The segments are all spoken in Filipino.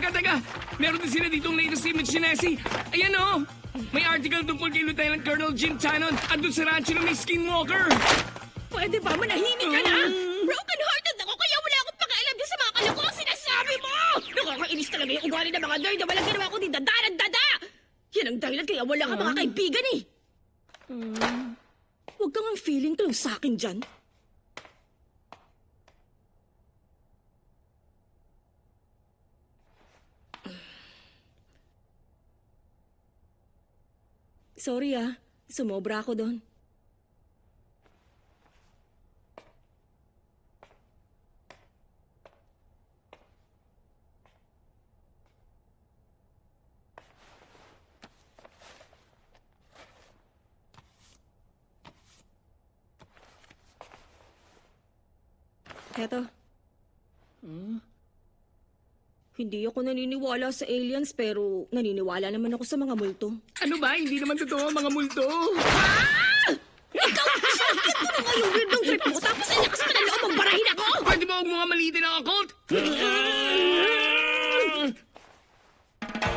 Teka. Meron din sila ditong latest image ni Nessie. Ayan o. May article tungkol kay Lieutenant Colonel Jim Tannen at doon sa rancho na may skinwalker. Pwede ba manahimik ka na? Broken-hearted ako kaya wala akong pakialam din sa mga kalokohang sinasabi mo! Nakakainis talaga yung ugali ng mga nerd na walang ginawa kundi dada! Yan ang dahilan kaya wala ka mga kaibigan eh! Huwag kang ang feeling close sa akin dyan. Sorry sumobra ako doon. Heto. Hindi ako naniniwala sa aliens pero naniniwala naman ako sa mga multo. Ano ba? Hindi naman totoo ang mga multo. Ikaw! Sakit ko na nga yung weird ng trip mo tapos ay lakas pa na loob magbarahin ako! Pwede ba huwag mo nga malitin ang occult?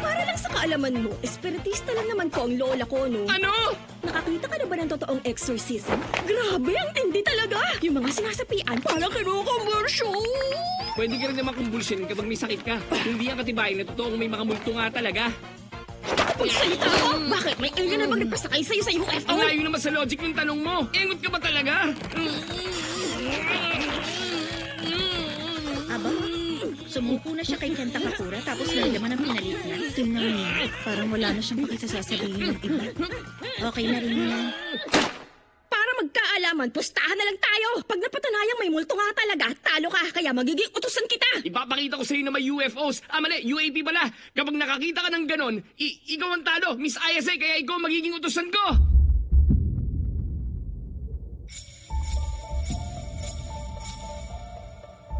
Para lang sa kaalaman mo, espiritista lang naman ko ang lola ko, no? Ano? Nakakita ka na ba ng totoong exorcism? Grabe, ang tindi talaga! Yung mga sinasapian, parang kinukonversyon! Pwede ka rin naman kumbulsinin kapag may sakit ka. Hindi ang katibayan na totoong may mga multo nga talaga. Pagsalita ko? Bakit? May alien na bang nagpasakay sa'yo sa UFO? Ang layo naman sa logic ng tanong mo. Engot ka ba talaga? Aba, sumuko na siya kay Ken Takakura tapos nalaman ang pinalit niya. Tingnan mo, parang wala na siyang pakisasasabihin ng iba. Okay na rin yan. Para magkaalaman, pustahan na lang tayo! Pag napatunayang may multo nga talaga, talo ka, kaya magiging utusan kita! Ipapakita ko sa'yo na may UFOs. Mali, UAP pala. Kapag nakakita ka ng ganon, ikaw ang talo, Miss ISA, kaya ikaw magiging utusan ko.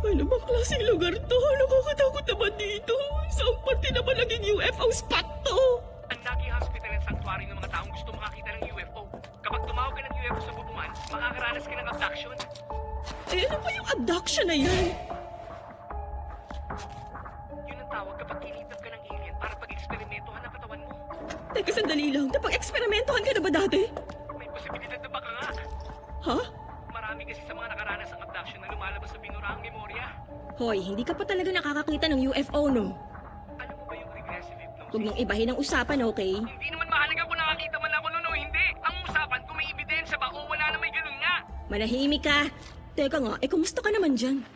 Ano bang klaseng lugar to? Nakakatakot naman dito. Saan parte naman naging UFO spot to? Ang Nagi Hospital and Sanctuary ng mga taong gusto makakita ng UFO. Kapag tumawag ka ng UFO sa bubuan, makakaranas ka ng abduction. Eh, ano ba yung abduction na yan? Yun ang tawag kapag kinidnap ka ng alien para pag-eksperimentohan ang katawan mo. Teka, sandali lang. Napag-eksperimentohan ka na ba dati? May posibilidad na baka nga. Ha? Marami kasi sa mga nakaranas ng abduction na lumalabas sa binuraang memorya. Hoy, hindi ka pa talaga nakakakita ng UFO, no? Alam mo ba yung regressive hypnosis? Huwag mong ibahin ang usapan, okay? Hindi naman mahalaga kung nakakita man ako noon o hindi. Ang usapan kung may ebidensya ba o wala na may ganun nga. Manahimik ka. Teka nga, kumusta ka naman dyan?